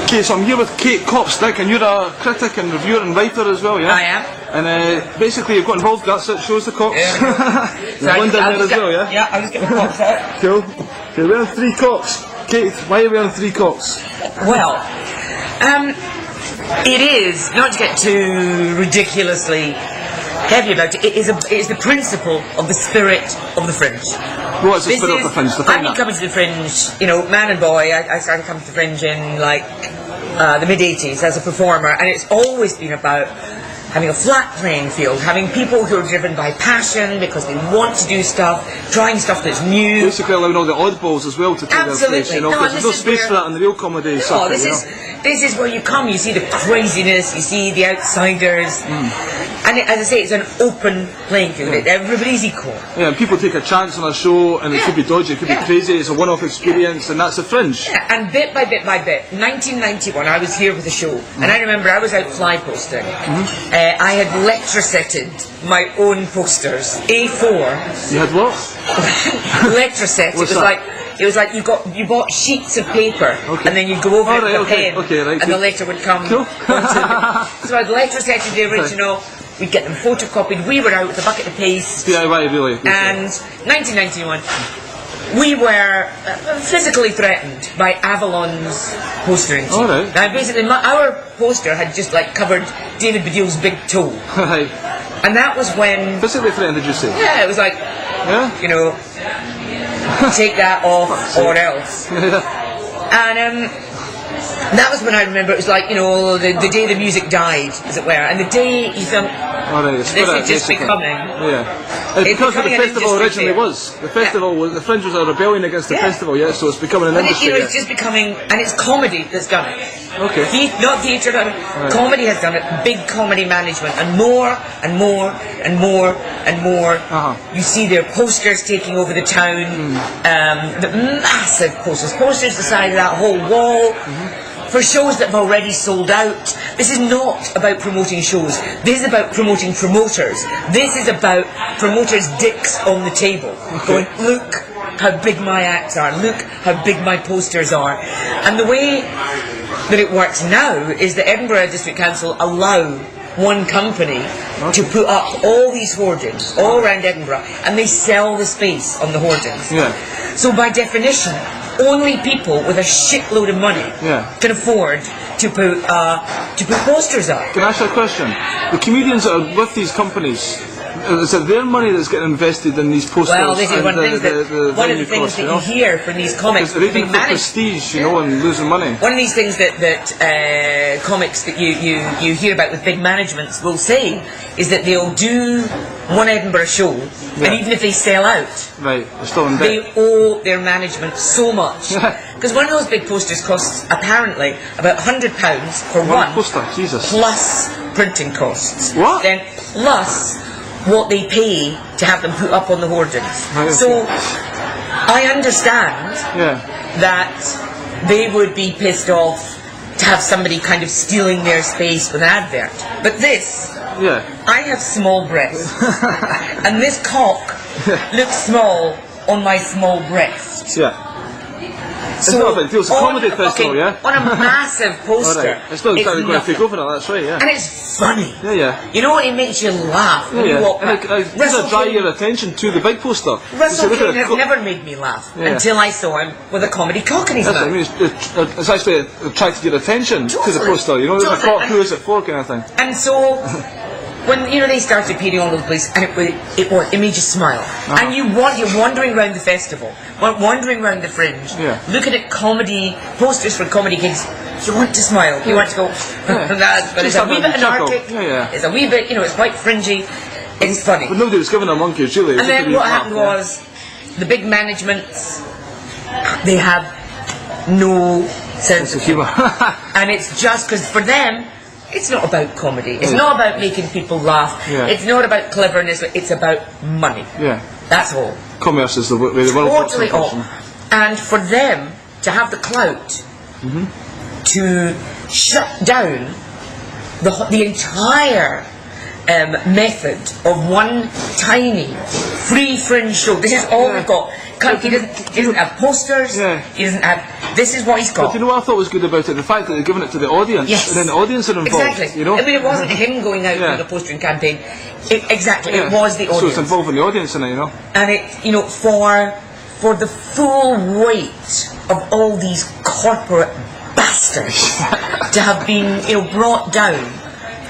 Okay, so I'm here with Copstick, and you're a critic and reviewer and writer as well, yeah? I am. And basically you've got involved, that's it, shows the cops. Yeah. There's one down there as well, yeah? Yeah, I'll just get my cops out. Cool. Okay, we're wearing 3 cocks. Kate, why are you wearing 3 cocks? Well, it is, not to get too ridiculously heavy about it, it is the principle of the spirit of the fringe. What's the spirit of the fringe? I've been coming to the fringe, you know, man and boy. I started coming to the fringe in like the mid-80s as a performer, and it's always been about having a flat playing field, having people who are driven by passion because they want to do stuff, trying stuff that's new. Basically allowing all the oddballs as well to take their place, you know, because there's no space for that in the real comedy circuit, this is where you come, you see the craziness, you see the outsiders, and as I say, it's an open playing field, everybody's equal. Yeah, and people take a chance on a show, and it could be dodgy, it could be crazy, it's a one-off experience, and that's the fringe. Yeah, and bit by bit by bit, 1991, I was here with a show, and I remember I was out fly posting. I had letrosetted my own posters, A4. You had what? Letroset. It was like you bought sheets of paper, and then you'd go over it with a pen, and the letter would come. Cool. So I'd letrosetted the original. We'd get them photocopied. We were out with a bucket of paste. DIY, really. And 1991. We were physically threatened by Avalon's postering team. Right. Now, basically, our poster had just like covered David Baddiel's big toe. Right. And that was when... Physically threatened, did you say? Yeah, it was like, you know, take that off or else. And that was when I remember it was like, you know, the day the music died, as it were. And the day you thought, this is just becoming... Yeah. It's because what the festival originally was. The festival was, the Fringe was a rebellion against the festival, so it's becoming an industry. It's just becoming, and it's comedy that's done it. Okay. Not theatre, comedy has done it, big comedy management, and more and more and more and more. You see their posters taking over the town, the massive posters the size of that whole wall. For shows that have already sold out. This is not about promoting shows. This is about promoting promoters. This is about promoters' dicks on the table. Going, look how big my acts are. Look how big my posters are. And the way that it works now is that Edinburgh District Council allow one company to put up all these hoardings all around Edinburgh, and they sell the space on the hoardings. So by definition, only people with a shitload of money can afford to put posters up. Can I ask you a question? The comedians that are with these companies, is it their money that's getting invested in these posters? Well, this is one of the things that you hear from these comics being managed. Prestige, you know, and losing money. One of these things that comics that you hear about with big managements will say is that they'll do one Edinburgh show, and even if they sell out, they're still in debt. They owe their management so much. Because one of those big posters costs apparently about £100 for one poster. Jesus. Plus printing costs. What? Then plus what they pay to have them put up on the hoardings. So I understand that they would be pissed off to have somebody kind of stealing their space with an advert. But this, I have small breasts, and this cock looks small on my small breast. It's not a big deal, it's a comedy festival, on a massive poster. It's not exactly going to take over that, that's right, And it's funny. You know, it makes you laugh when you walk back. It doesn't draw your attention to the big poster. Russell King has never made me laugh until I saw him with a comedy cock in his mouth. I mean, it's actually attracted your attention to the poster, you know, there's a cock, who is it for kind of thing. And so... when they started appearing all over the place, and it made you smile, and you're wandering around the festival, wandering around the Fringe, looking at comedy posters for comedy gigs. You want to smile, you want to go. But it's a wee bit anarchic. It's a wee bit, it's quite fringy. It's funny. But nobody was giving a monkeys, really. And then what happened was the big managements. They have no sense of humour, and it's just because for them. It's not about comedy. It's not about making people laugh. It's not about cleverness. It's about money. That's all. Commerce is the way the world works. Totally all. And for them to have the clout to shut down the entire method of one tiny free fringe show. This is all we've got. He doesn't have posters. He doesn't have This is what he's got. But you know what I thought was good about it? The fact that they're giving it to the audience, Yes. and then the audience are involved. Exactly. You know? I mean, it wasn't him going out with a postering campaign. It was the audience. So it's involving the audience in it, you know. And it, you know, for the full weight of all these corporate bastards to have been, you know, brought down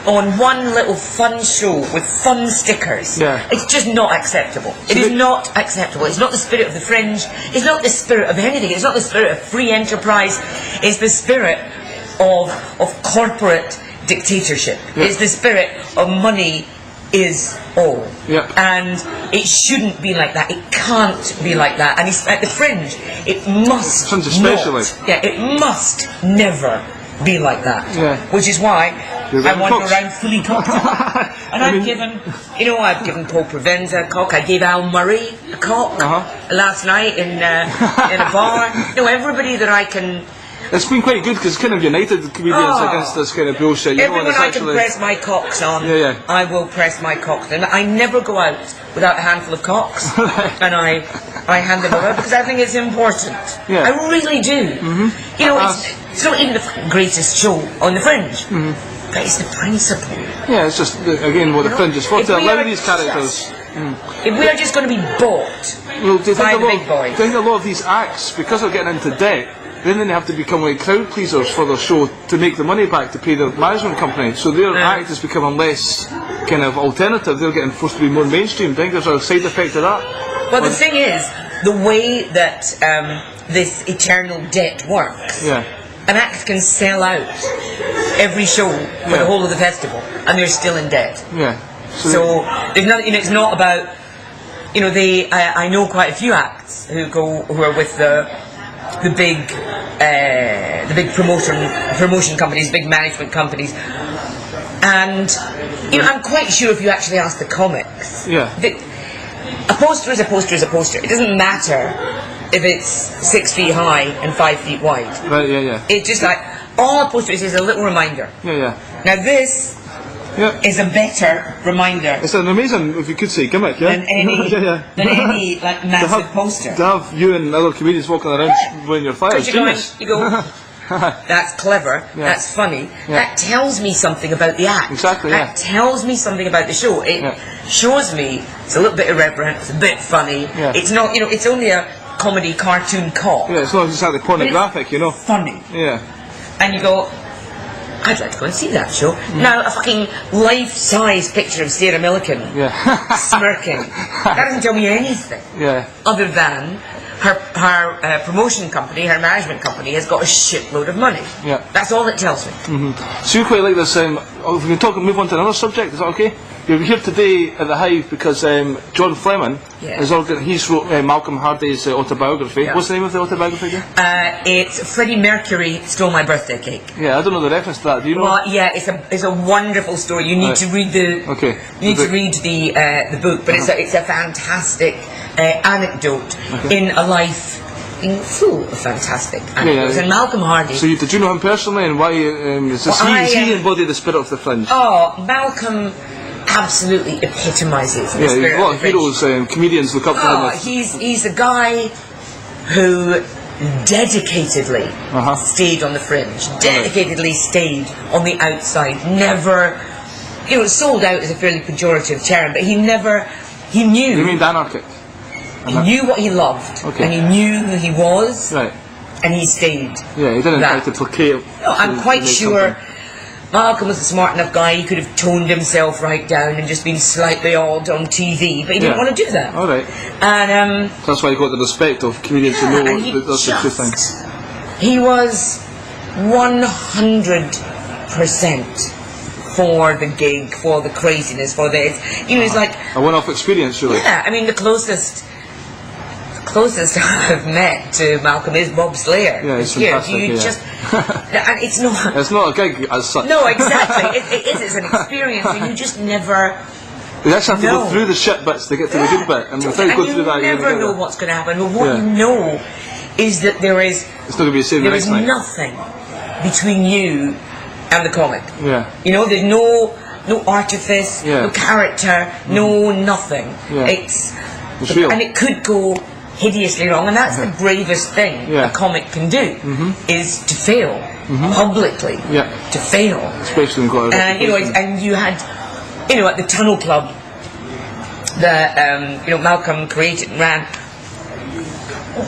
on one little fun show with fun stickers. Yeah. It's just not acceptable. It is not acceptable. It's not the spirit of the fringe. It's not the spirit of anything. It's not the spirit of free enterprise. It's the spirit of corporate dictatorship. Yeah. It's the spirit of money is all. Yeah. And it shouldn't be like that. It can't be like that. And it's at the fringe. It must Fringe especially. not. Yeah, it must never be like that. Yeah. Which is why I wander around fully cocked. And I've given Paul Provenza a cock. I gave Al Murray a cock last night in a bar. You know, everybody that I can. It's been quite good because it's kind of united the comedians against this kind of bullshit. You Everyone know, I can press my cocks on, I will press my cocks. And I never go out without a handful of cocks, and I hand them over because I think it's important. Yeah. I really do. Mm-hmm. You know, it's not even the greatest show on the fringe, but it's the principle. Yeah, it's just again what the fringe is for, to allow these characters. If we are just going to be bought by the big boys, I think a lot of these acts, because they're getting into debt, then they have to become like crowd pleasers for their show to make the money back to pay their management company. So their act is becoming less kind of alternative. They're getting forced to be more mainstream. I think there's a side effect of that. Well, the thing is, the way that this eternal debt works, an act can sell out every show for the whole of the festival, and they're still in debt. Yeah. So there's not, you know, it's not about, you know, I know quite a few acts who are with the big promotion companies, big management companies, and you know, I'm quite sure if you actually ask the comics, a poster is a poster is a poster. It doesn't matter if it's 6 feet high and 5 feet wide. Right. Yeah. It's just like all a poster is a little reminder. Yeah. Now this is a better reminder. It's an amazing, if you could say, gimmick, than any like massive poster. To have you and other comedians walking around when you're fired. You go, that's clever, that's funny, that tells me something about the act. Exactly, that tells me something about the show. It shows me it's a little bit irreverent, it's a bit funny, it's not, you know, it's only a comedy cartoon cock. Yeah, it's not exactly pornographic, you know. Funny. Yeah. And you go, I'd like to go and see that show. Now, a fucking life-size picture of Sarah Millican smirking, that doesn't tell me anything other than her promotion company, her management company, has got a shitload of money. Yeah. That's all it tells me. So you quite like this, if we can move on to another subject, is that okay? You're here today at the Hive because John Fleming he's wrote Malcolm Hardy's autobiography. What's the name of the autobiography again? It's Freddie Mercury Stole My Birthday Cake. Yeah, I don't know the reference to that. Do you know? Well, yeah, it's a wonderful story. You need to read the book, but it's a fantastic anecdote in a life full of fantastic anecdotes. And Malcolm Hardy. So did you know him personally, and why he embodied the spirit of the fringe? Oh, Malcolm absolutely epitomises the spirit a lot of the heroes, comedians look up to him. He's a guy who dedicatedly stayed on the fringe, dedicatedly stayed on the outside, never, you know, sold out is a fairly pejorative term, but he knew. You mean anarchic? He knew what he loved, and he knew who he was, and he stayed. Yeah, he didn't try to placate. No, I'm quite sure Malcolm was a smart enough guy. He could have toned himself right down and just been slightly odd on TV, but he didn't want to do that. All right. And so that's why he got the respect of comedians who know that's the true thing. He was 100% for the gig, for the craziness, for this. You know, it's like a one-off experience, really. Yeah, I mean, the closest I've met to Malcolm is Bob Slayer. Yeah, it's fantastic. And it's not. It's not a gig as such. No, exactly. It is. It's an experience, and you just never. You actually have to go through the shit bits to get to the good bit, and without going through that, you never know what's going to happen. But what you know is that there is. It's not going to be the same. There is nothing between you and the comic. Yeah. You know, there's no artifice, no character, no nothing. Yeah. It's real. And it could go hideously wrong, and that's the bravest thing a comic can do, is to fail publicly, to fail. Especially in quite a and and you had, at the Tunnel Club that Malcolm created and ran.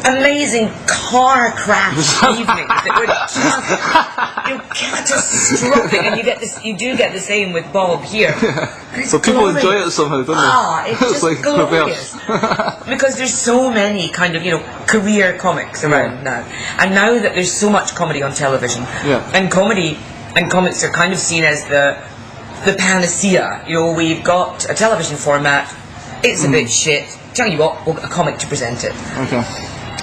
Amazing car crash evenings that were just catastrophic, and you do get the same with Bob here. So people glorious. enjoy it somehow, don't they? It's just like glorious. Because there's so many kind of career comics around now, and now that there's so much comedy on television, and comedy and comics are kind of seen as the panacea. We've got a television format. It's a bit shit. Tell you what, we'll get a comic to present it. Okay.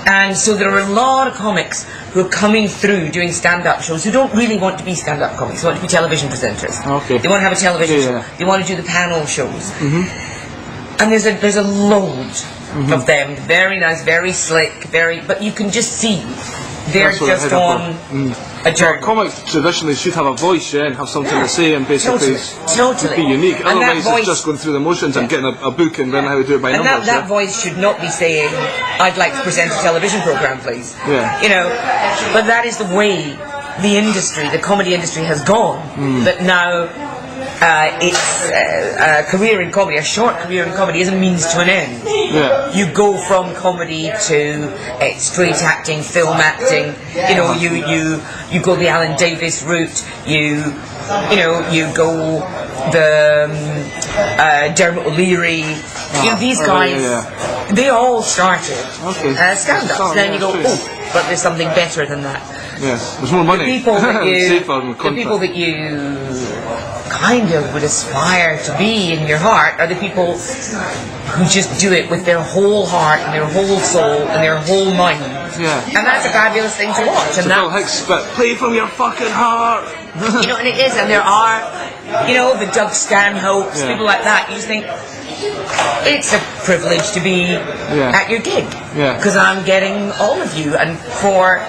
And so there are a lot of comics who are coming through doing stand-up shows who don't really want to be stand-up comics. They want to be television presenters. Okay. They want to have a television show. They want to do the panel shows. And there's a load of them. Very nice, very slick, but you can just see they're just on a journey. Comics traditionally should have a voice, and have something to say, and basically totally be unique. And otherwise, voice, it's just going through the motions and getting a book and learning how to do it by numbers. And that voice should not be saying, "I'd like to present a television program, please." But that is the way the industry, the comedy industry, has gone. That now it's a career in comedy, a short career in comedy, is a means to an end. You go from comedy to straight acting, film acting. You go the Alan Davis route. You go the Dermot O'Leary. These guys, they all started stand-ups. Then you go, but there's something better than that. Yes, there's more money. The people that you kind of would aspire to be in your heart are the people who just do it with their whole heart and their whole soul and their whole mind. And that's a fabulous thing to watch. And Phil Hicks, but play from your fucking heart. And it is, and there are, the Doug Stanhopes, people like that. You just think, it's a privilege to be at your gig, because I'm getting all of you, and for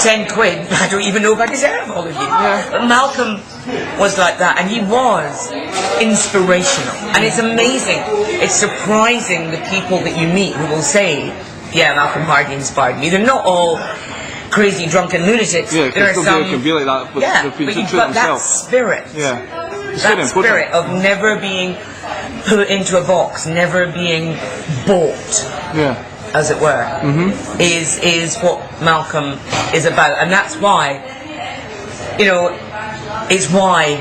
10 quid, I don't even know if I deserve all of you. But Malcolm was like that, and he was inspirational, and it's amazing, it's surprising the people that you meet who will say, Malcolm Hardy inspired me. They're not all crazy drunken lunatics. There are some who can be like that, but that spirit, that spirit of never being put into a box, never being bought, as it were, is what Malcolm is about, and that's why, it's why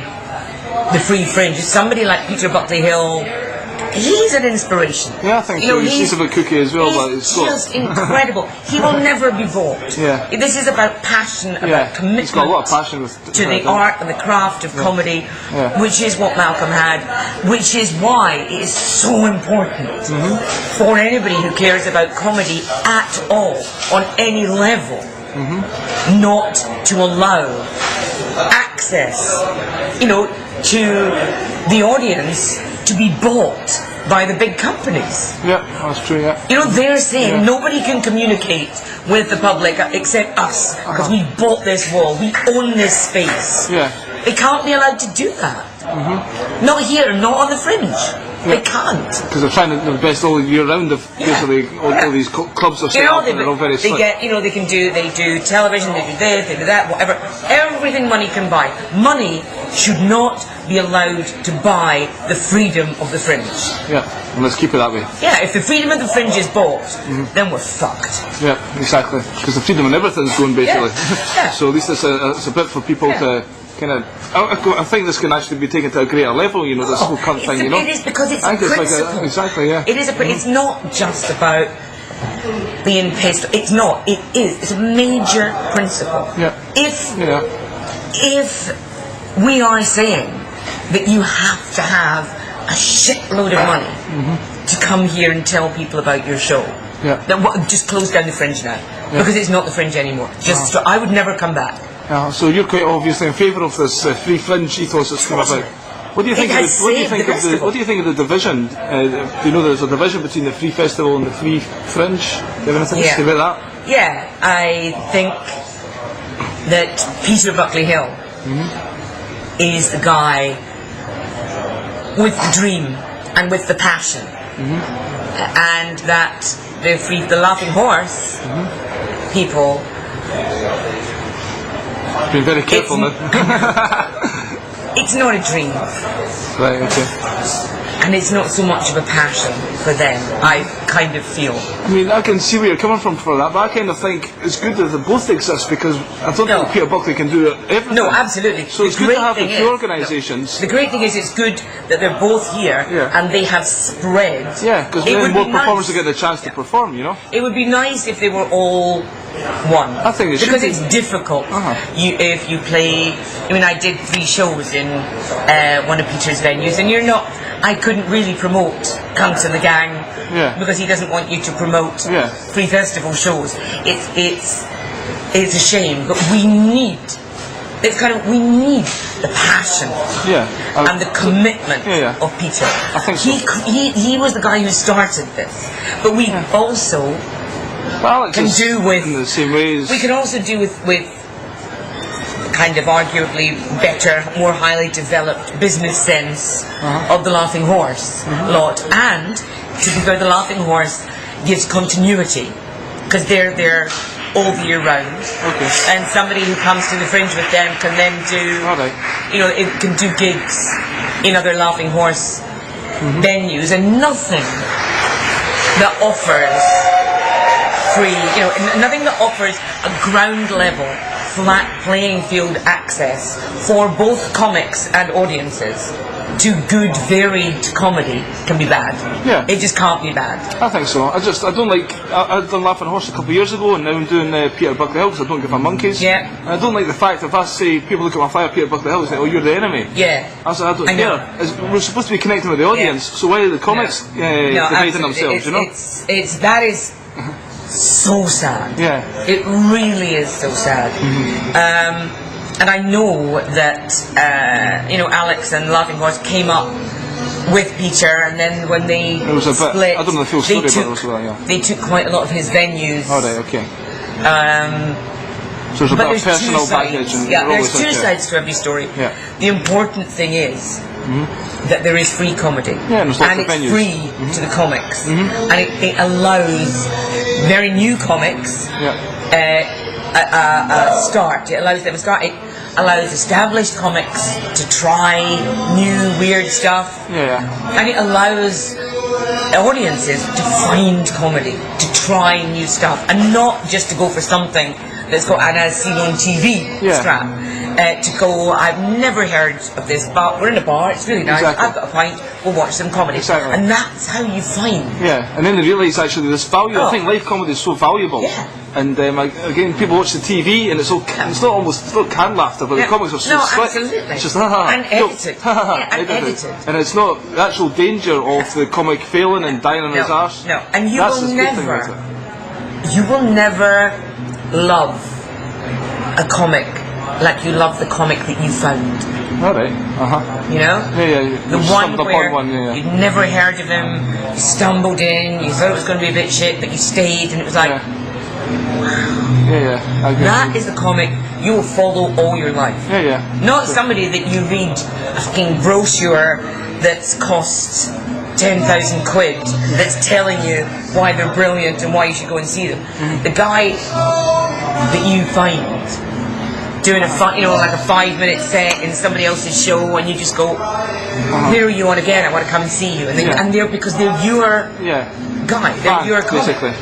the Free Fringe is somebody like Peter Buckley Hill. He's an inspiration. I think so. He's a bit kooky as well, but it's just incredible. He will never be bought. This is about passion, about commitment. He's got a lot of passion to the art and the craft of comedy, which is what Malcolm had, which is why it is so important for anybody who cares about comedy at all, on any level, not to allow access, to the audience to be bought by the big companies. That's true, They're saying nobody can communicate with the public except us, because we bought this wall, we own this space. They can't be allowed to do that. Not here, not on the Fringe. They can't. Because they're trying their best all year round. Basically, all these clubs are set up and they're all very slick. They do television, they do this, they do that, whatever. Everything money can buy. Money should not be allowed to buy the freedom of the Fringe. And let's keep it that way. If the freedom of the Fringe is bought, then we're fucked. Exactly. Because the freedom of everything's going, basically. So at least it's a bit for people to kind of. I think this can actually be taken to a greater level. This whole Kunt thing. It is, because it's a principle. Exactly. It is it's not just about being pissed. It's not. It is. It's a major principle. If we are saying that you have to have a shitload of money to come here and tell people about your show, just close down the Fringe now, because it's not the Fringe anymore. I would never come back. So you're quite obviously in favour of this Free Fringe ethos that's come about. What do you think? What do you think of the division? There's a division between the Free Festival and the Free Fringe. Do you have anything to say about that? I think that Peter Buckley Hill is the guy with the dream and with the passion, and that the Laughing Horse people. Being very careful now. It's not a dream. Right, okay. And it's not so much of a passion for them, I kind of feel. I mean, I can see where you're coming from for that, but I kind of think it's good that they both exist because I don't think Peter Buckley can do everything. No, absolutely. So it's good to have the two organisations. The great thing is it's good that they're both here and they have spread. Yeah, because then more performers will get the chance to perform, you know? It would be nice if they were all one. I think it should because be. it's difficult. If you play, I mean, I did 3 shows in one of Peter's venues, and I couldn't really promote Kunt and the Gang because he doesn't want you to promote free festival shows. It's a shame, but we need the passion and the commitment of Peter. I think so. He was the guy who started this, but we also can do with in the same ways. We can also do with kind of arguably better, more highly developed business sense of the Laughing Horse lot. And to be fair, the Laughing Horse gives continuity because they're there all the year round. Okay. And somebody who comes to the Fringe with them can then do, it can do gigs in other Laughing Horse venues, and nothing that offers free, nothing that offers a ground level, flat playing field access for both comics and audiences to good, varied comedy can be bad. Yeah. It just can't be bad. I think so. I don't like. I've done Laughing Horse a couple of years ago, and now I'm doing Peter Buckley Hill because I don't give a monkeys. Yeah. And I don't like the fact if I say people look at my flyer Peter Buckley Hill, they say, "Oh, you're the enemy." Yeah. I don't care. We're supposed to be connecting with the audience, so why are the comics dividing themselves? That is so sad. Yeah. It really is so sad. And I know that Alex and Laughing Horse came up with Peter, and then when they split, I don't know the full story, but it was they took quite a lot of his venues. Oh, right, okay. So there's a bit of personal baggage. There's two sides to every story. Yeah. The important thing is that there is free comedy, and it's free to the comics, and it allows very new comics a start. It allows them a start. It allows established comics to try new weird stuff, and it allows audiences to find comedy, to try new stuff, and not just to go for something that's got an as seen on TV strap. To go, I've never heard of this, but we're in a bar, it's really nice, I've got a pint, we'll watch some comedy. And that's how you find. Yeah, and then they realise actually this value. I think live comedy is so valuable. Yeah. And again, people watch the TV and it's not canned laughter, but the comics are so slick. Absolutely. It's just and edited. And edited. And it's not the actual danger of the comic failing and dying on his arse. No, and you will never love a comic like you love the comic that you found. Alright, You know? The one where you'd never heard of him, you stumbled in, you thought it was going to be a bit shit, but you stayed, and it was like, wow. That is the comic you will follow all your life. Not somebody that you read a fucking brochure that's cost 10,000 quid that's telling you why they're brilliant and why you should go and see them. The guy that you find doing a 5-minute set in somebody else's show, and you just go, where are you on again? I want to come and see you. And they're because they're your guy, they're your comic. Basically.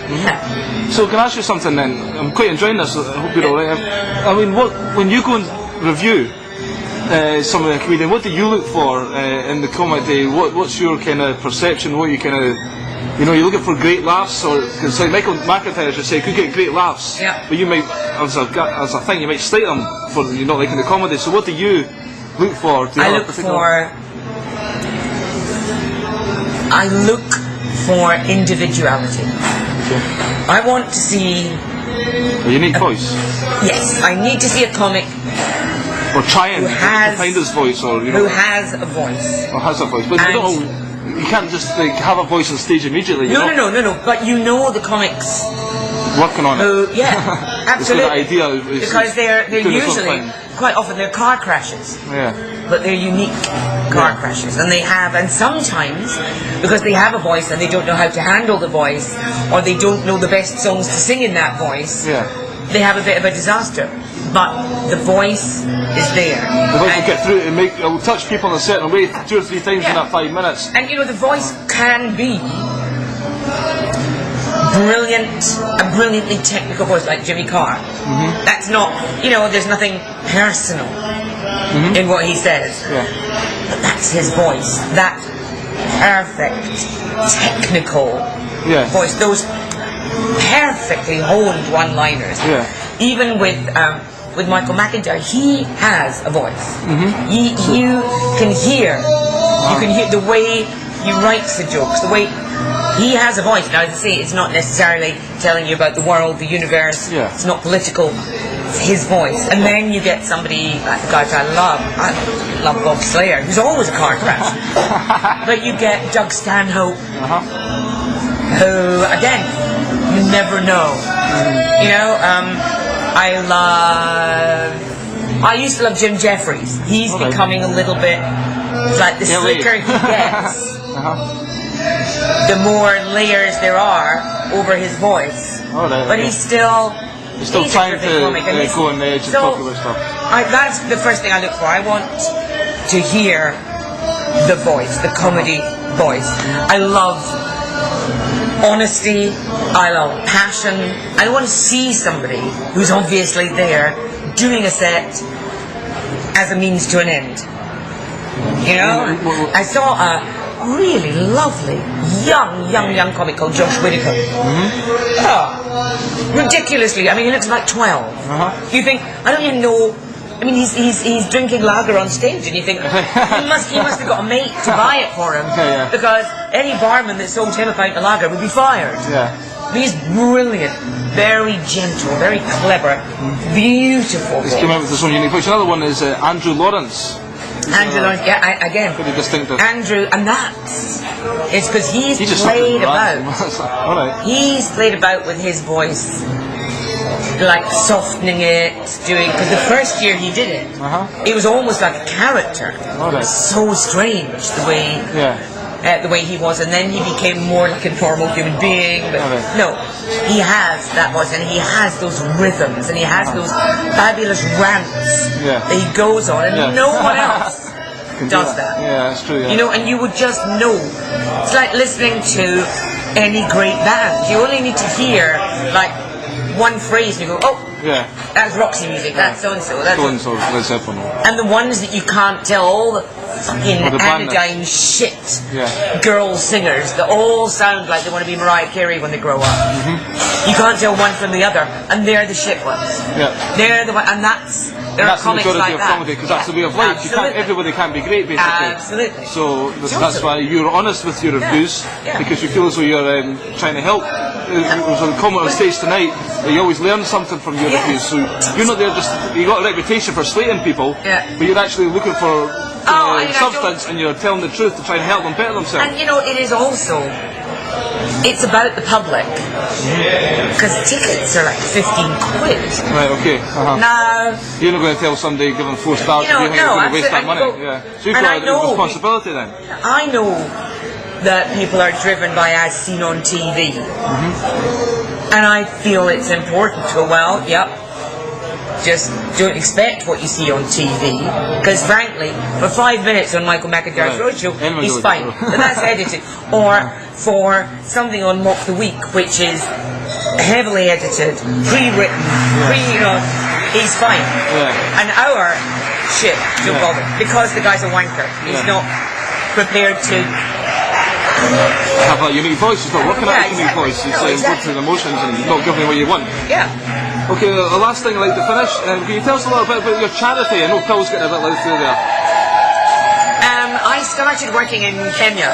So can I ask you something then? I'm quite enjoying this. I hope you're alright. I mean, when you go and review some of the comedian, what do you look for in the comedy? What's your kind of perception? What you kind of you're looking for great laughs, or because like Michael McIntyre just say, could get great laughs, but you might, as a thing, you might slate them for you not liking the comedy. So what do you look for? I look for individuality. I want to see a unique voice. Yes, I need to see a comic. Or try and find his voice, or who has a voice. Or has a voice, but you can't just have a voice on stage immediately. No. But you know the comics working on it. Absolutely. The idea is because they're doing its own usually, thing. quite often, they're car crashes. Yeah. But they're unique car crashes, and sometimes because they have a voice and they don't know how to handle the voice, or they don't know the best songs to sing in that voice, they have a bit of a disaster. But the voice is there. The voice will get through it and it'll touch people in a certain way 2 or 3 times in that 5 minutes. And the voice can be a brilliantly technical voice like Jimmy Carr. That's not, there's nothing personal in what he says. But that's his voice. That perfect, technical voice. Those perfectly honed one-liners. Even with Michael McIntyre, he has a voice. You can hear the way he writes the jokes, the way he has a voice. Now, as I say, it's not necessarily telling you about the world, the universe. It's not political. It's his voice. And then you get somebody like the guys I love Bob Slayer, who's always a car crash. But you get Doug Stanhope, who, again, you never know. I used to love Jim Jeffries. He's becoming a little bit like the slicker he gets. The more layers there are over his voice. But he's still trying to go on the edge and talk about stuff. That's the first thing I look for. I want to hear the voice, the comedy voice. I love honesty, I love passion. I want to see somebody who's obviously there doing a set as a means to an end. I saw a really lovely young comic called Josh Whittaker. Ridiculously, he looks like 12. You think, I don't even know. He's drinking lager on stage, and you think he must have got a mate to buy it for him, because any barman that sold him a pint of lager would be fired. He's brilliant, very gentle, very clever, beautiful. He's come out with his own unique voice. Another one is Andrew Lawrence. Andrew Lawrence, again. Pretty distinctive. Andrew, and that's it's because he's played about. He's played about with his voice, like softening it, because the first year he did it, it was almost like a character. It was so strange the way he was, and then he became more like a normal human being. But no, he has that voice, and he has those rhythms, and he has those fabulous rants that he goes on, and no one else does that. Yeah, that's true. And you would just know. It's like listening to any great band. You only need to hear like one phrase, and you go, oh, that's Roxy music, that's so-and-so, that's so-and-so, Led Zeppelin. And the ones that you can't tell, all the fucking anodyne shit girl singers that all sound like they want to be Mariah Carey when they grow up. You can't tell one from the other, and they're the shit ones. They're the one, and there are comics like that. Because that's the way of life. Everybody can't be great, basically. Absolutely. So that's why you're honest with your reviews, because you feel as though you're trying to help. There was a comment on stage tonight that you always learn something from your reviews. So you're not there you got a reputation for slating people, but you're actually looking for substance, and you're telling the truth to try and help them better themselves. And it is also, it's about the public, because tickets are like 15 quid. Right, okay. Now, you're not going to tell somebody, give them 4 stars, you think you're going to waste that money. So you've got a responsibility then. I know that people are driven by as seen on TV, and I feel it's important to go, well, just don't expect what you see on TV, because frankly, for 5 minutes on Michael McIntyre's Roadshow, he's fine, but that's edited. Or for something on Mock the Week, which is heavily edited, pre-written, he's fine. An hour, shit, don't bother, because the guy's a wanker. He's not prepared to have a unique voice. He's not working out a unique voice. He's going through the emotions and not giving you what you want. Okay, the last thing I'd like to finish, can you tell us a little bit about your charity? I know Phil's getting a bit loud through there. I started working in Kenya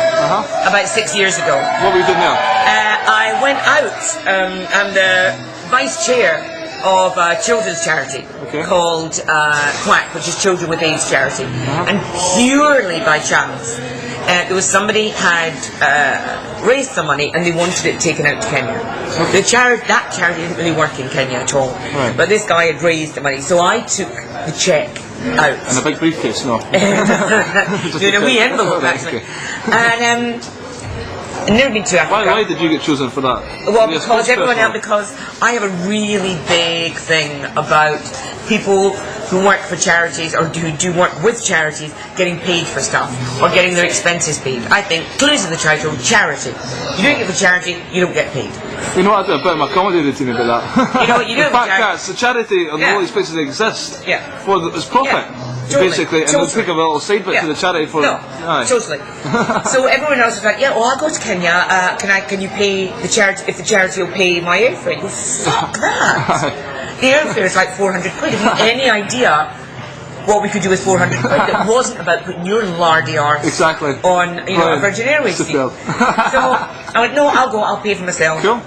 about 6 years ago. What were you doing there? I went out, I'm the vice chair of a children's charity called QUAC, which is Children with AIDS Charity. And purely by chance, There was somebody had raised some money and they wanted it taken out to Kenya. That charity didn't really work in Kenya at all. Right. But this guy had raised the money, so I took the check out. In a big briefcase, no. In a wee envelope, actually. And I've never been to Africa. Why did you get chosen for that? Well, because everyone else, because I have a really big thing about people who work for charities or who do work with charities getting paid for stuff or getting their expenses paid. I think closing the charity, you don't get for charity, you don't get paid. You know what, I do a bit of my comedy routine about that. You know what you do? Fat Cats, the charity and all these places exist for its profit. Totally. Basically, and they'll take a little side bit to the charity for totally. So everyone else was like, yeah, well, I'll go to Kenya. Can you pay the charity if the charity will pay my airfare? You go, fuck that. The airfare is like 400 quid. Have you any idea what we could do with 400 quid? It wasn't about putting your lardy arse on a Virgin Airways seat. So I went, no, I'll pay for myself. Cool.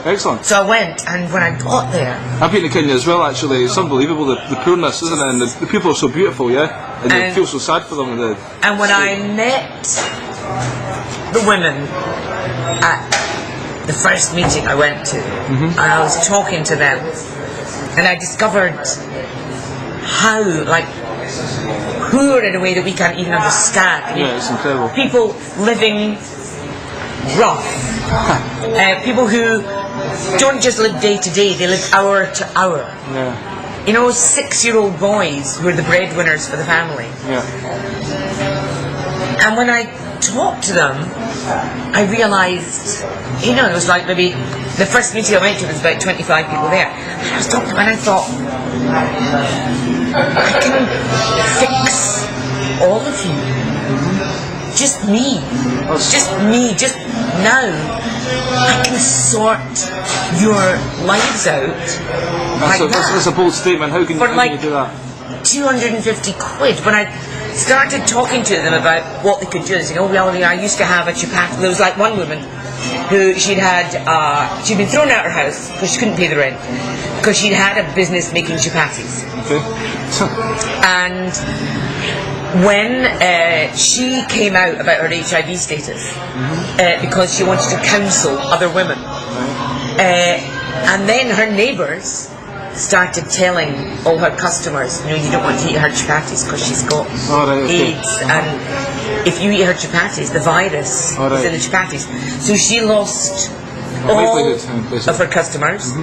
Excellent. So I went, and when I got there, I've been to Kenya as well. Actually, it's unbelievable the poorness, isn't it? And the people are so beautiful, and you feel so sad for them. And when I met the women at the first meeting I went to, and I was talking to them, and I discovered how poor in a way that we can't even understand. Yeah, it's incredible. People living rough. People who don't just live day to day, they live hour to hour. Yeah. 6-year-old boys who are the breadwinners for the family. Yeah. And when I talked to them, I realised, it was like maybe the first meeting I went to, there was about 25 people there. And I was talking to them and I thought, I can fix all of you. Just me. Just now. I can sort your lives out. That's a bold statement. How can you do that? 250 quid. When I started talking to them about what they could do, they said, I used to have a chapati. There was like one woman who she'd been thrown out of her house because she couldn't pay the rent because she'd had a business making chapatis. Okay. And when she came out about her HIV status because she wanted to counsel other women, and then her neighbours started telling all her customers, you don't want to eat her chapatis because she's got AIDS, and if you eat her chapatis, the virus is in the chapatis. So she lost all of her customers.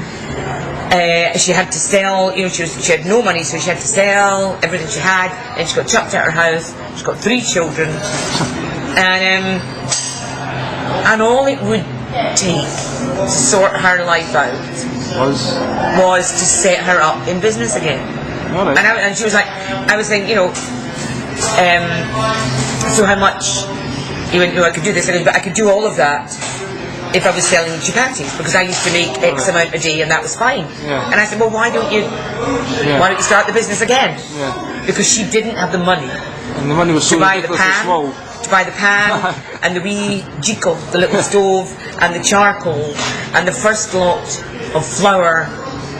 She had to sell, she had no money, so she had to sell everything she had, and she got chucked out of her house. She's got 3 children, and all it would take to sort her life out was to set her up in business again. And she was like, I was saying, so how much? I could do this, but I could do all of that if I was selling chapatis, because I used to make X amount a day and that was fine. And I said, well, why don't you start the business again? Because she didn't have the money. And the money was so small. To buy the pan and the wee jiko, the little stove, and the charcoal, and the first lot of flour.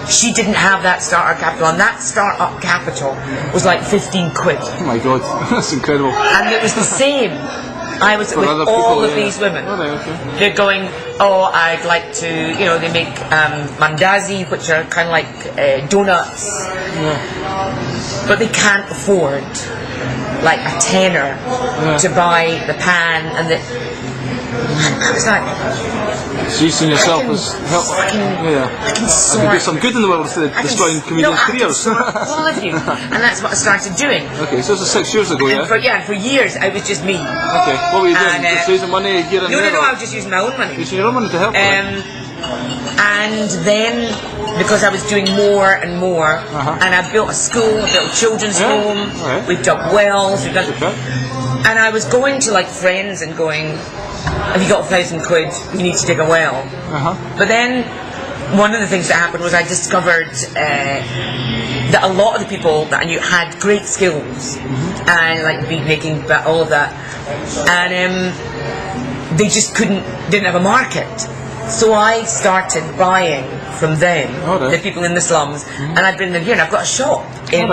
She didn't have that starter capital, and that start-up capital was like 15 quid. Oh my god, that's incredible. And it was the same. I was with all of these women. They're going, I'd like to, they make mandazi, which are kind of like donuts. But they can't afford like a tenner to buy the pan and the... I was like... So you seen yourself as help? I can do some good in the world instead of destroying comedians' careers. All of you, and that's what I started doing. Okay, so this was 6 years ago, and for years it was just me. Okay, what were you doing? Just raising money here and there? No, I was just using my own money. Using your own money to help. And then, because I was doing more and more, and I built a school, I built a children's home, we've dug wells, and I was going to like friends and going, have you got 1,000 quid? You need to dig a well. But then one of the things that happened was I discovered that a lot of the people that I knew had great skills and like bead making, all of that, and they just didn't have a market So I started buying from them, Alright. the people in the slums, and I've been in here and I've got a shop in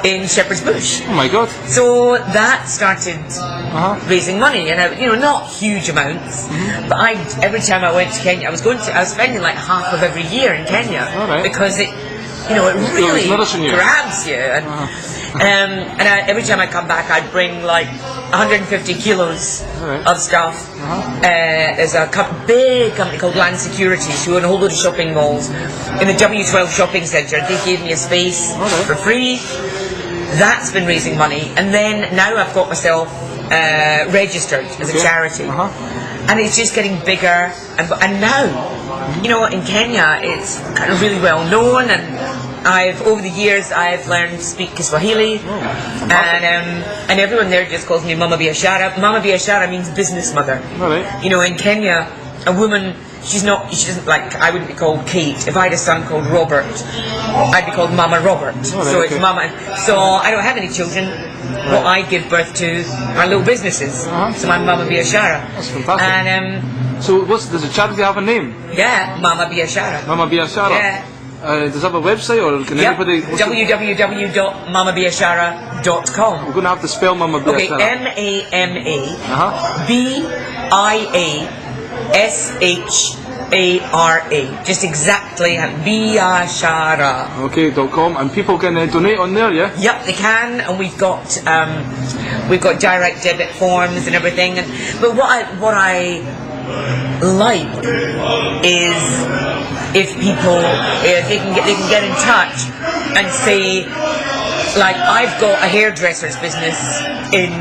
in Shepherd's Bush. Oh my God. So that started raising money, and not huge amounts, but every time I went to Kenya, I was spending like half of every year in Kenya because it really grabs you. And every time I come back, I bring like 150 kilos of stuff. There's a big company called Land Securities who own a whole load of shopping malls in the W12 shopping centre. They gave me a space for free. That's been raising money, and then now I've got myself registered as a charity, and it's just getting bigger. And now, in Kenya, it's kind of really well known, and over the years I've learned to speak Kiswahili, and everyone there just calls me Mama Biashara. Mama Biashara means business mother. In Kenya, a woman, she doesn't I wouldn't be called Kate. If I had a son called Robert, I'd be called Mama Robert. It's Mama. So I don't have any children. What I give birth to are little businesses. So I'm Mama Biashara. That's fantastic. And so does the charity have a name? Yeah, Mama Biashara. Mama Biashara. Yeah. Does it have a website, or can anybody... www.mamabiashara.com. We're going to have to spell Mama Biashara. Okay, MAMABIASHARA. Just exactly, Biashara. Okay, .com, and people can donate on there, yeah? Yep, they can, and we've got direct debit forms and everything. But what I like is if people they can get in touch and say, like, I've got a hairdresser's business in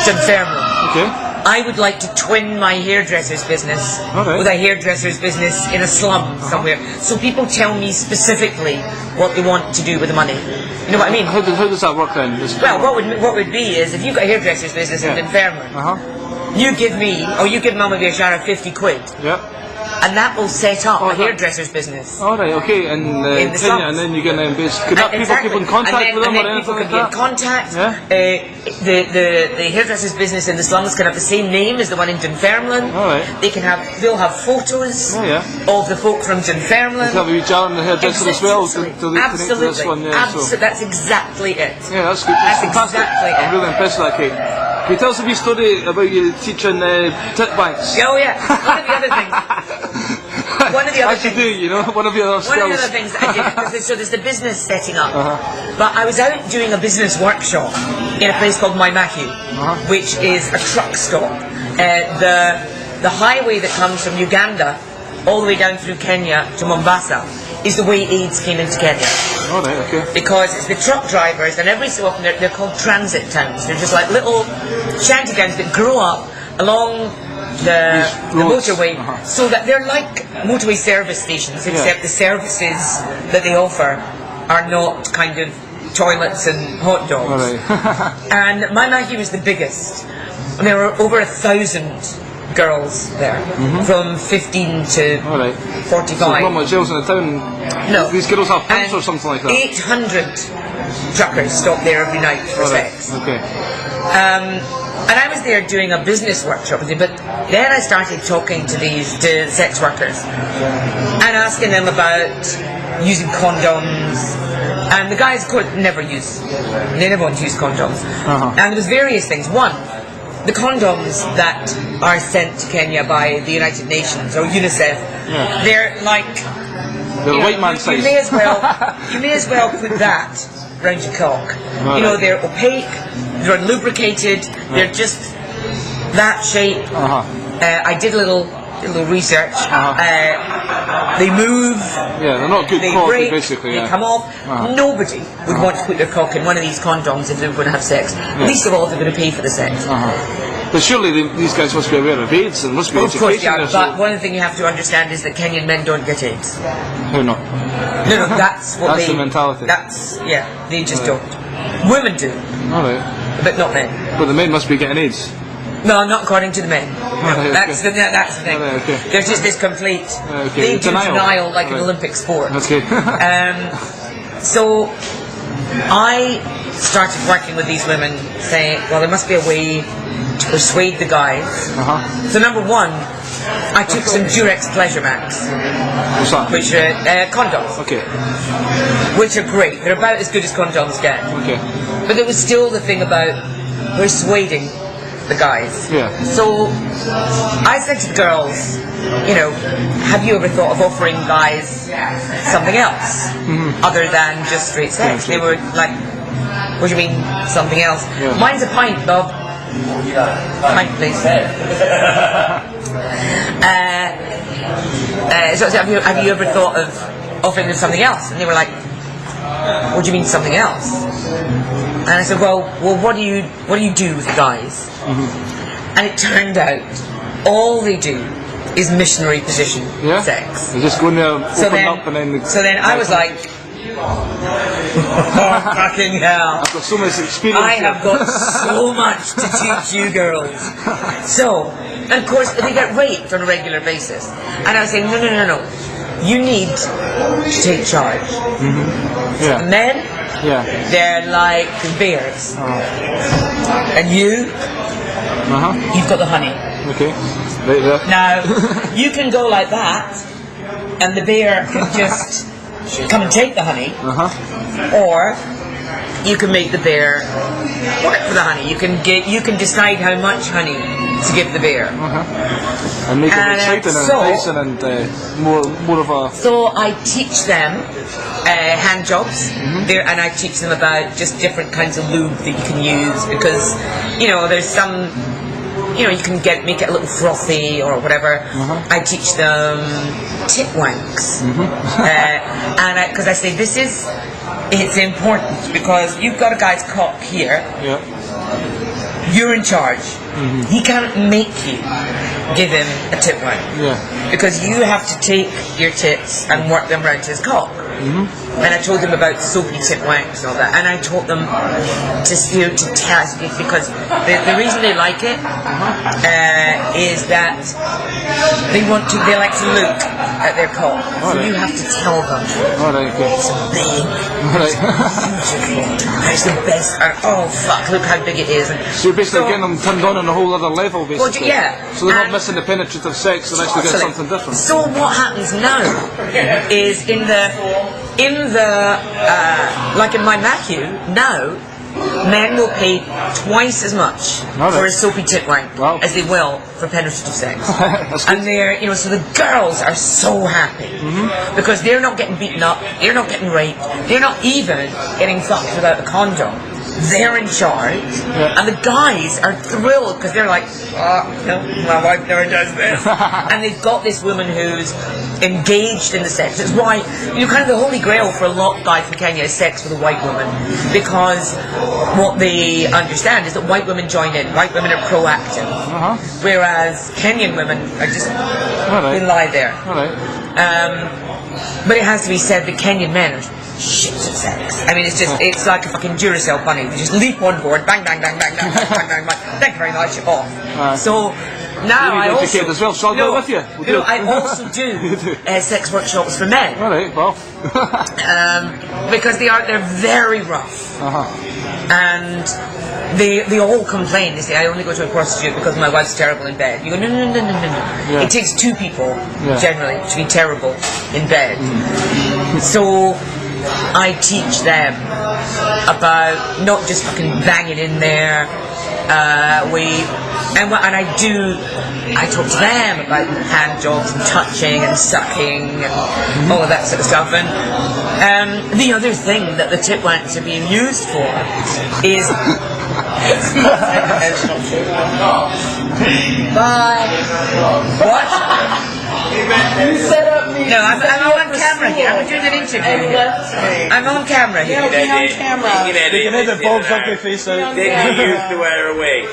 Dunfermline. Okay. I would like to twin my hairdresser's business with a hairdresser's business in a slum somewhere. So people tell me specifically what they want to do with the money. You know what I mean? How does that work then? Well, what would be is, if you've got a hairdresser's business in Dunfermline, you give me, or you give Mama Biashara 50 quid. Yeah. And that will set up a hairdresser's business. Alright, okay, in the Kenya, and then you can people keep in contact with them, and then people can be in contact. The hairdresser's business in the slums can have the same name as the one in Dunfermline. They'll have photos of the folk from Dunfermline. They'll have a jar in the hairdresser as well to Absolutely. This one, That's exactly it. Yeah, that's good. That's fantastic. exactly it. I'm really impressed with that, Kate. Can you tell us a wee story about you teaching tit banks? Oh yeah, one of the other things. One of the other things. One of the other skills. One of the other things I did, so there's the business setting up. But I was out doing a business workshop in a place called Waimahi, which is a truck stop. The highway that comes from Uganda all the way down through Kenya to Mombasa is the way AIDS came into Kenya. Because it's the truck drivers, and every so often they're called transit towns. They're just like little shanty towns that grow up along the motorway, so that they're like motorway service stations, except the services that they offer are not kind of toilets and hot dogs. And Waimahi was the biggest, and there were over 1,000 girls there, from 15 to 45. So not much else in the town. No. These girls have pimps or something like that. 800 truckers stop there every night for sex. Okay. And I was there doing a business workshop with them, but then I started talking to sex workers and asking them about using condoms. And the guys, of course, they never want to use condoms. And there was various things. One, the condoms that are sent to Kenya by the United Nations or UNICEF, they're like... They're white man size. You may as well put that round your cock. They're opaque, they're lubricated, they're just that shape. I did a little research. They move. Yeah, they're not good quality, break, basically. They come off. Nobody would want to put their cock in one of these condoms if they were going to have sex. Least of all, if they're going to pay for the sex. But surely these guys must be aware of AIDS and must be educated. Of course, yeah. But one thing you have to understand is that Kenyan men don't get AIDS. How not? No, that's what that's the mentality. They just don't. Women do. But not men. But the men must be getting AIDS. No, not according to the men. That's the thing. There's just this complete they do denial like an Olympic sport. So I started working with these women, saying, well, there must be a way to persuade the guys. So number one, I took some Durex Pleasure Max, What's that? which are condoms, Okay. which are great. They're about as good as condoms get. Okay. But there was still the thing about persuading the guys. Yeah. So I said to the girls, you know, have you ever thought of offering guys something else other than just straight sex? They were like, what do you mean something else? Yeah. Mine's a pint, Bob. Pint, please. So have you ever thought of offering them something else? And they were like, what do you mean something else? And I said, well, what do you do with the guys? And it turned out all they do is missionary position sex. You just go in there, open up, and then. So then I was like, oh, fucking hell! I've got so much experience. I have got so much to teach you girls. So, and of course, they get raped on a regular basis. And I was saying, no. You need to take charge. Yeah. Men, Yeah. they're like bears. And you've got the honey. Okay. Right there. Now, you can go like that, and the bear can just come and take the honey, or you can make the bear work for the honey. You can decide how much honey to give the bear. And make it exciting and enticing and more of a. So I teach them hand jobs, and I teach them about just different kinds of lube that you can use, because there's some. You can make it a little frothy or whatever. I teach them tit wanks, and because I say it's important, because you've got a guy's cock here. Yeah. You're in charge. He can't make you give him a tit wank, because you have to take your tits and work them round to his cock. And I told them about soapy tit wanks and all that, and I taught them to test it, because the reason they like it is that they like to look at their cock. So you have to tell them it's big, it's beautiful, it's the best, and oh fuck, look how big it is. And so you're basically getting them turned on a whole other level, basically. Well, yeah. So they're not missing the penetrative sex, they're actually getting something different. So what happens now is in the like in my Matthew now, men will pay twice as much for a soapy tit wank as they will for penetrative sex. And they're, so the girls are so happy because they're not getting beaten up, they're not getting raped, they're not even getting fucked without a condom. They're in charge, and the guys are thrilled because they're like, no, my wife never does this. And they've got this woman who's engaged in the sex. It's why, kind of the holy grail for a lot of guys from Kenya is sex with a white woman, because what they understand is that white women join in, white women are proactive, whereas Kenyan women are just, they lie there. But it has to be said that Kenyan men are shit at sex. I mean, it's like a fucking Duracell bunny. They just leap on board, bang, bang, bang, bang, bang, bang, bang, bang, bang. Thank you very much, off. So now I also as well. So I'll go with you. I also do sex workshops for men. All right, well, because they're very rough, and they all complain. They say, I only go to a prostitute because my wife's terrible in bed. You go, no. Yeah. It takes two people generally to be terrible in bed. So I teach them about not just fucking banging in there. I talk to them about hand jobs and touching and sucking and all of that sort of stuff. And the other thing that the tit wanks are being used for is Bye. What? No, I'm on camera here. I'm doing an interview. I'm on camera here. You can edit Bob's ugly face out. Then you used to wear a wig.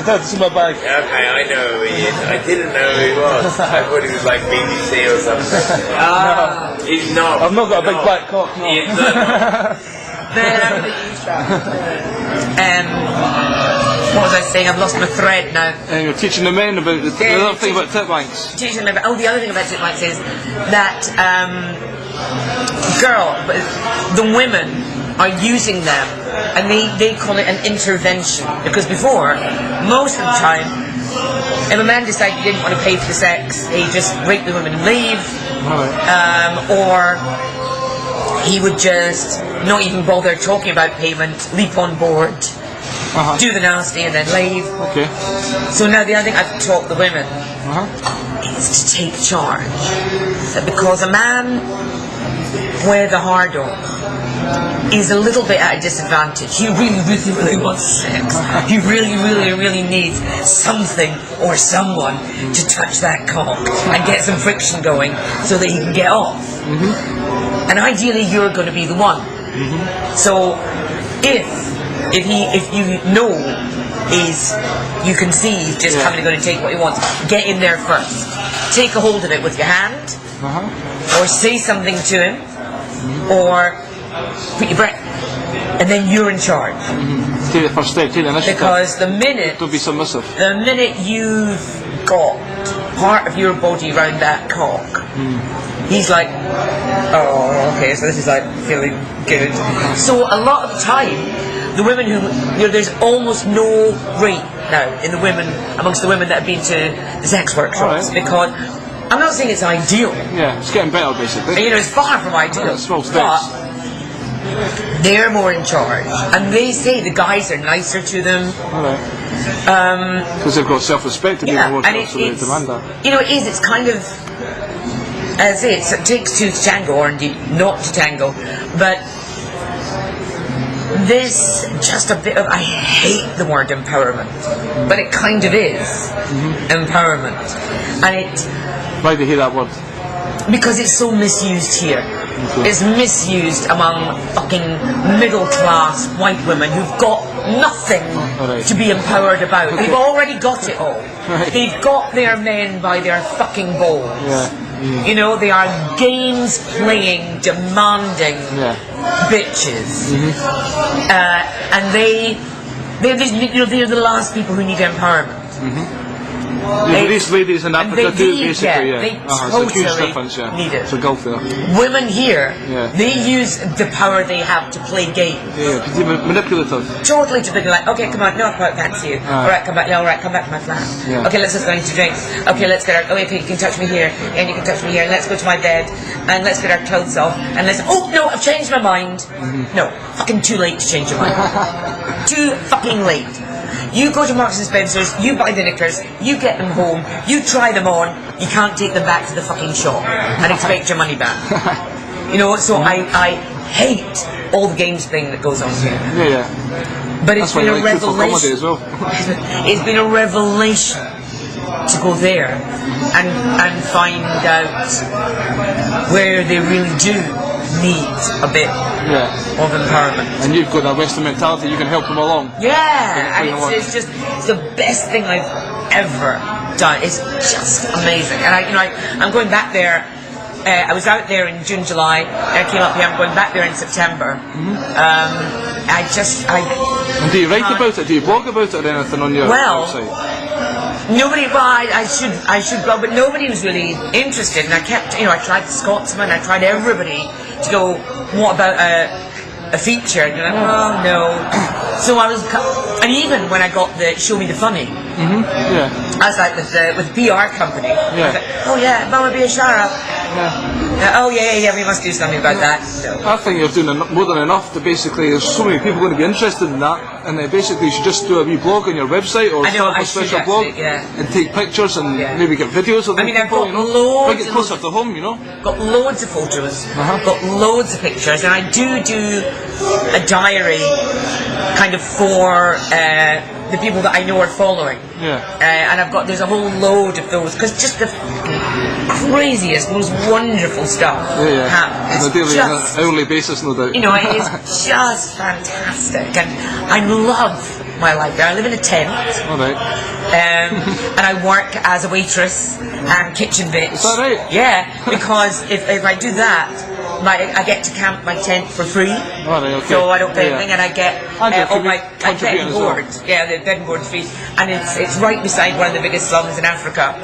That's in my bag. Okay, I know who he is. I didn't know who he was. I thought he was like BBC or something. He's not. I've not got a big black cock. No. He's not. What was I saying? I've lost my thread now. And you're teaching the men about the other thing about tit wanks. Teaching them about, the other thing about tit wanks is that the women are using them, and they call it an intervention, because before, most of the time, If a man decided he didn't want to pay for the sex, he'd just rape the woman and leave. Or he would just not even bother talking about payment, leap on board, do the nasty and then leave. Okay. So now the other thing I've taught the women is to take charge. Because a man with a hard-on is a little bit at a disadvantage. He really wants sex. He really needs something or someone to touch that cock and get some friction going so that he can get off. And ideally you're going to be the one. So if you know you can see he's just coming going to take what he wants, get in there first. Take a hold of it with your hand, or say something to him, or put your breath, and then you're in charge. Take the first step, take the initiative. Because the minute don't be submissive. The minute you've got part of your body around that cock, he's like, oh, okay, so this is like feeling good. So a lot of the time, the women who, there's almost no rape now in amongst the women that have been to the sex workshops, because I'm not saying it's ideal. Yeah, it's getting better basically. And, it's far from ideal. Small steps. But they're more in charge, and they say the guys are nicer to them. Because they've got self-respect to be more, so they demand that. It's kind of, as I say, it takes two to tango, or indeed not to tango, but there's just a bit of, I hate the word empowerment, but it kind of is empowerment. And why do you hate that word? Because it's so misused here. It's misused among fucking middle-class white women who've got nothing to be empowered about. They've already got it all. They've got their men by their fucking balls. They are games-playing, demanding bitches. And they're the last people who need empowerment. These ladies in Africa do, basically, they it's a totally huge difference, need it. It's a gulf there. Women here, they use the power they have to play games. Manipulative. Totally to be like, okay, come on, no, I quite fancy you. Alright, come back to my flat. Okay, let's just go into drinks. Okay, let's get our, okay, you can touch me here, and you can touch me here, and let's go to my bed, and let's get our clothes off, and let's, oh, no, I've changed my mind. No, fucking too late to change your mind. Too fucking late. You go to Marks and Spencer's, you buy the knickers, you get them home, you try them on, you can't take them back to the fucking shop and expect your money back. So I hate all the games thing that goes on here. But it's been a revelation. As well. It's been a revelation to go there and find out where they really do need a bit of empowerment. And you've got that Western mentality, you can help them along. And it's just the best thing I've ever done. It's just amazing. And I'm going back there. I was out there in June, July, and I came up here. I'm going back there in September. And do you write about it? Do you blog about it or anything on your website? Nobody, I should blog, but nobody was really interested. And I kept, I tried the Scotsman, I tried everybody to go, what about a feature? And you're like, oh no. So I was, and even when I got the Show Me the Funny, I was like with the PR company, I was like, oh yeah, Mama Biashara. Oh yeah, we must do something about that. So. I think you're doing more than enough to basically, there's so many people going to be interested in that, and basically you should just do a wee blog on your website or start a special blog and take pictures and maybe get videos of them. I've got loads. Bring it closer to home, Got loads of photos, got loads of pictures, and I do a diary kind of for the people that I know are following. And there's a whole load of those, because just the craziest, most wonderful stuff happens. On a hourly basis, no doubt. It is just fantastic, and I love my life there. I live in a tent, and I work as a waitress and kitchen bitch. Is that right? Yeah, because if I do that, I get to camp my tent for free, so I don't pay anything, and I get all my bed and board. The bed and board free, and it's right beside one of the biggest slums in Africa.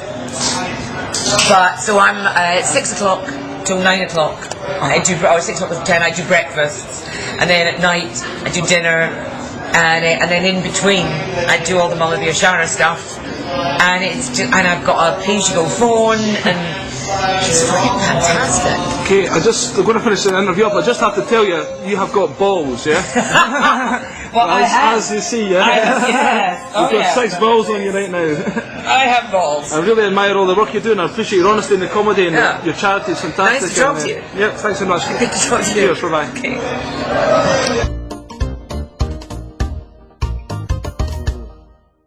But so I'm at 6 o'clock till 9 o'clock. I do 6 o'clock to 10. I do breakfast, and then at night I do dinner, and then in between I do all the Mama Biashara stuff, and and I've got a pay-as-you-go phone, and it's fucking fantastic. Okay, I'm going to finish the interview up. I just have to tell you, you have got balls, yeah? Well, as you see, yeah? You've got 6 balls on you right now. I have balls. I really admire all the work you do, and I appreciate your honesty in the comedy, and your charity is fantastic. Nice to talk to you. Yep, thanks so much. Good to talk to you. Cheers, bye-bye. Okay.